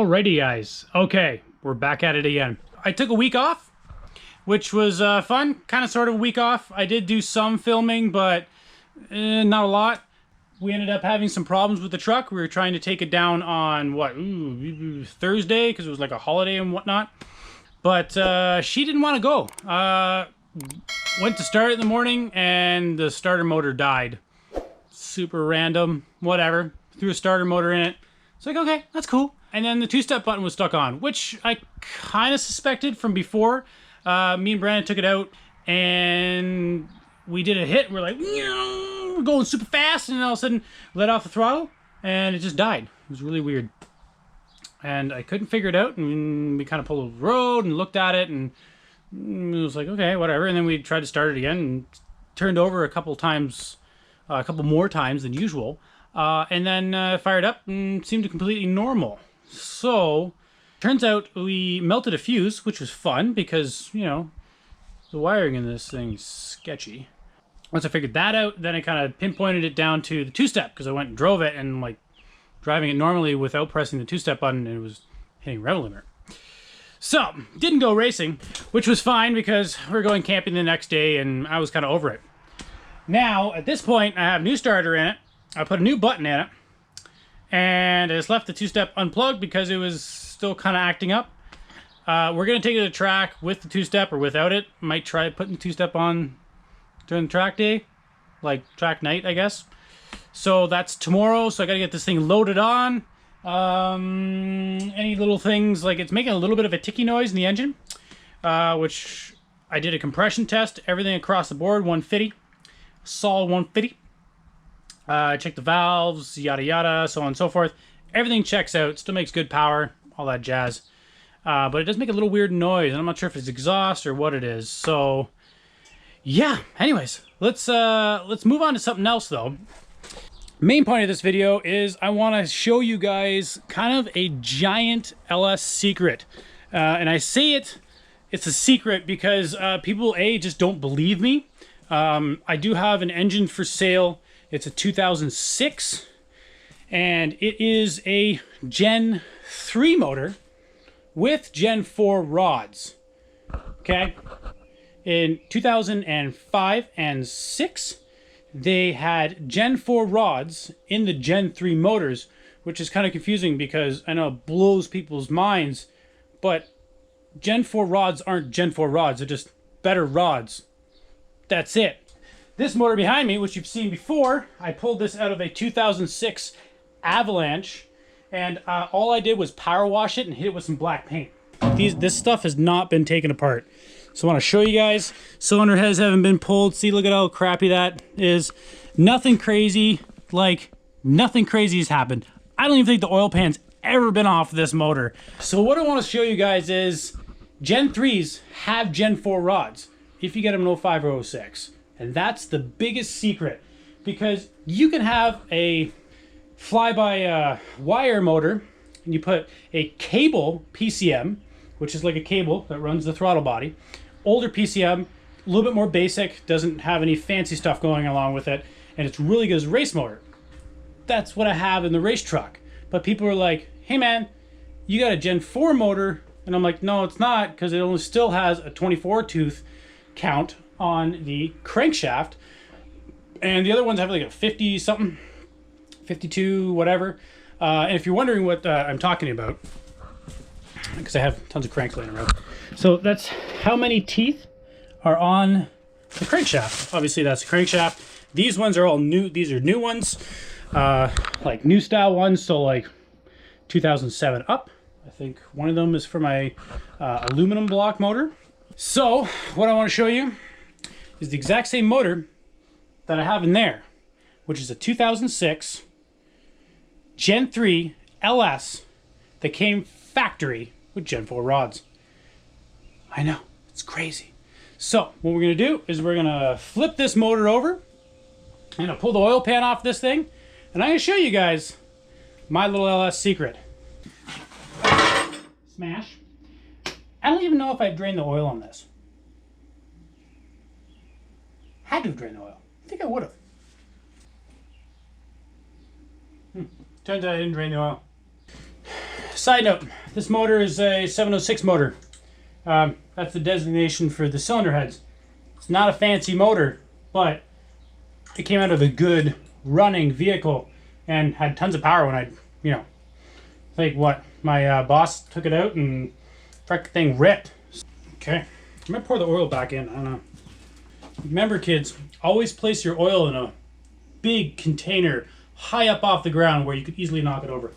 Alrighty, guys. Okay, we're back at it again. I took a week off, which was fun. Kind of sort of a week off. I did do some filming, but not a lot. We ended up having some problems with the truck. We were trying to take it down on, what, Thursday, because it was like a holiday and whatnot. But she didn't want to go. Went to start it in the morning, and the starter motor died. Super random, whatever. Threw a starter motor in it. It's like, okay, that's cool. And then the two-step button was stuck on, which I kind of suspected from before. Me and Brandon took it out, and we did a hit. We're like, we're going super fast, and all of a sudden let off the throttle, and it just died. It was really weird. And I couldn't figure it out, and we kind of pulled over the road and looked at it, and it was like, okay, whatever. And then we tried to start it again, and turned over a couple more times than usual. And then fired up and seemed completely normal. So, turns out we melted a fuse, which was fun because, you know, the wiring in this thing's sketchy. Once I figured that out, then I kind of pinpointed it down to the two-step because I went and drove it and, like, driving it normally without pressing the two-step button, and it was hitting rev limiter. So, didn't go racing, which was fine because we were going camping the next day and I was kind of over it. Now, at this point, I have a new starter in it. I put a new button in it, and I just left the two-step unplugged because it was still kind of acting up. We're going to take it to the track with the two-step or without it. Might try putting the two-step on during the track day, like track night, I guess. So that's tomorrow, so I got to get this thing loaded on. Any little things, like it's making a little bit of a ticky noise in the engine, which I did a compression test. Everything across the board, 150. Solid 150. Check the valves, yada yada, so on and so forth. Everything checks out, still makes good power, all that jazz. But it does make a little weird noise, and I'm not sure if it's exhaust or what it is. So, yeah. Anyways, let's move on to something else though. Main point of this video is I want to show you guys kind of a giant LS secret, and I say it's a secret because people just don't believe me. I do have an engine for sale. It's a 2006, and it is a Gen 3 motor with Gen 4 rods, okay? In 2005 and 6, they had Gen 4 rods in the Gen 3 motors, which is kind of confusing because I know it blows people's minds, but Gen 4 rods aren't Gen 4 rods, they're just better rods. That's it. This motor behind me, which you've seen before, I pulled this out of a 2006 Avalanche, and all I did was power wash it and hit it with some black paint. This stuff has not been taken apart. So I want to show you guys. Cylinder heads haven't been pulled. See, look at how crappy that is. Nothing crazy, like nothing crazy has happened. I don't even think the oil pan's ever been off this motor. So what I want to show you guys is Gen 3s have Gen 4 rods if you get them in 05 or 06. And that's the biggest secret, because you can have a fly-by-wire motor, and you put a cable PCM, which is like a cable that runs the throttle body, older PCM, a little bit more basic, doesn't have any fancy stuff going along with it, and it's really good as a race motor. That's what I have in the race truck. But people are like, hey man, you got a Gen 4 motor, and I'm like, no, it's not, because it only still has a 24 tooth count on the crankshaft, and the other ones have like a 50 something, 52, whatever. And if you're wondering what I'm talking about, because I have tons of cranks laying around, so that's how many teeth are on the crankshaft. Obviously that's the crankshaft. These ones are all new. These are new ones, like new style ones, so like 2007 up. I think one of them is for my aluminum block motor. So what I want to show you is the exact same motor that I have in there, which is a 2006 Gen 3 LS that came factory with Gen 4 rods. I know, it's crazy. So what we're going to do is we're going to flip this motor over, and I'll pull the oil pan off this thing, and I'm going to show you guys my little LS secret. Smash. I don't even know if I've drained the oil on this. Had to drain the oil. I think I would have. Turns out I didn't drain the oil. Side note, this motor is a 706 motor. That's the designation for the cylinder heads. It's not a fancy motor, but it came out of a good running vehicle and had tons of power when I, like what, my boss took it out and the thing ripped. Okay, I might pour the oil back in, I don't know. Remember kids, always place your oil in a big container high up off the ground where you could easily knock it over.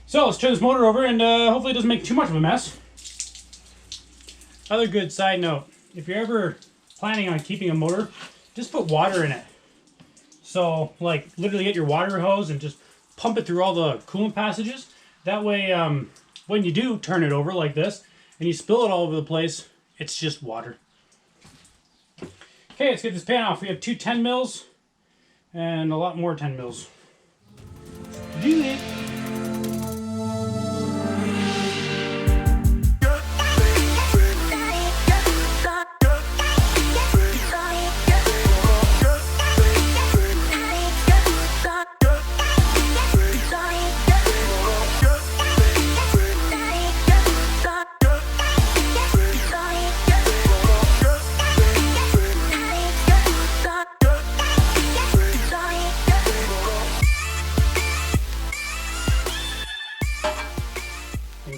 So let's turn this motor over and hopefully it doesn't make too much of a mess. Other good side note, if you're ever planning on keeping a motor, just put water in it. So like literally get your water hose and just pump it through all the coolant passages. That way when you do turn it over like this and you spill it all over the place, it's just water. Okay, let's get this pan off. We have two 10 mils and a lot more 10 mils. Do it.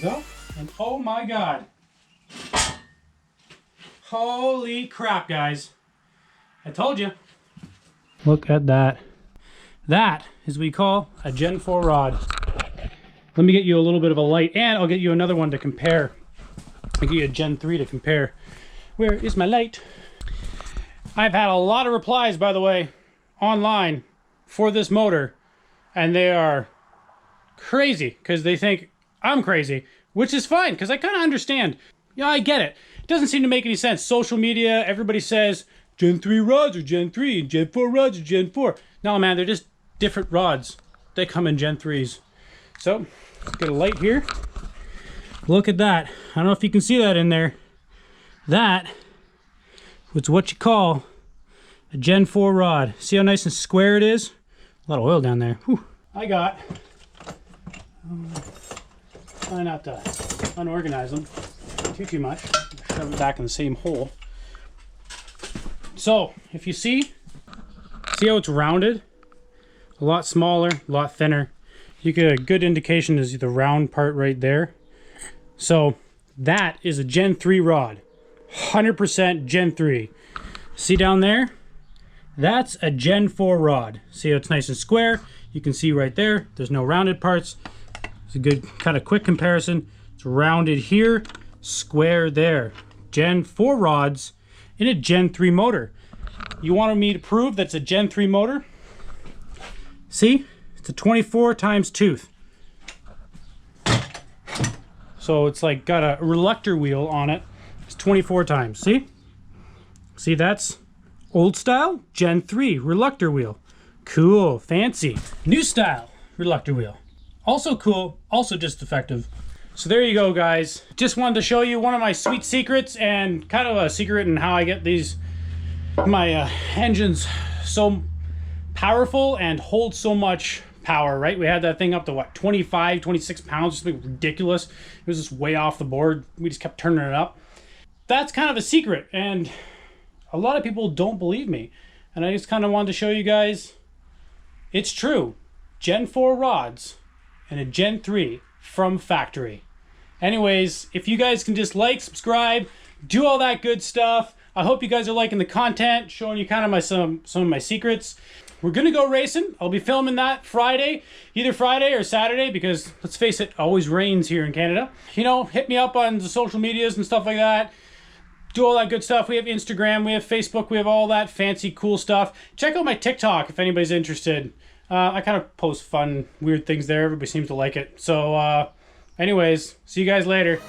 Go. And oh my god. Holy crap, guys. I told you. Look at that. That is what we call a Gen 4 rod. Let me get you a little bit of a light and I'll get you another one to compare. I'll get you a Gen 3 to compare. Where is my light? I've had a lot of replies, by the way, online for this motor, and they are crazy because they think I'm crazy, which is fine because I kind of understand. Yeah, I get it. It doesn't seem to make any sense. Social media, everybody says Gen 3 rods are Gen 3 and Gen 4 rods are Gen 4. No, man, they're just different rods. They come in Gen 3s. So, let's get a light here. Look at that. I don't know if you can see that in there. That was what you call a Gen 4 rod. See how nice and square it is? A lot of oil down there. Whew. I got... try not to unorganize them too much. Shove it back in the same hole. So, if you see how it's rounded? A lot smaller, a lot thinner. You get a good indication is the round part right there. So, that is a Gen 3 rod. 100% Gen 3. See down there? That's a Gen 4 rod. See how it's nice and square? You can see right there, there's no rounded parts. It's a good kind of quick comparison. It's rounded here, square there. Gen 4 rods in a Gen 3 motor. You wanted me to prove that's a Gen 3 motor? See? It's a 24 times tooth. So it's like got a reluctor wheel on it. It's 24 times. See? See, that's old style Gen 3 reluctor wheel. Cool, fancy. New style reluctor wheel. Also cool, also just effective. So there you go, guys. Just wanted to show you one of my sweet secrets, and kind of a secret in how I get these, my engines so powerful and hold so much power, right? We had that thing up to what, 25, 26 pounds, something ridiculous. It was just way off the board. We just kept turning it up. That's kind of a secret, and a lot of people don't believe me. And I just kind of wanted to show you guys, it's true. Gen 4 rods and a Gen 3 from factory. Anyways, if you guys can just like, subscribe, do all that good stuff. I hope you guys are liking the content, showing you kind of some of my secrets. We're gonna go racing. I'll be filming that Friday, either Friday or Saturday, because let's face it, always rains here in Canada. You know, hit me up on the social medias and stuff like that. Do all that good stuff. We have Instagram, we have Facebook, we have all that fancy cool stuff. Check out my TikTok if anybody's interested. I kind of post fun, weird things there. Everybody seems to like it. So anyways, see you guys later.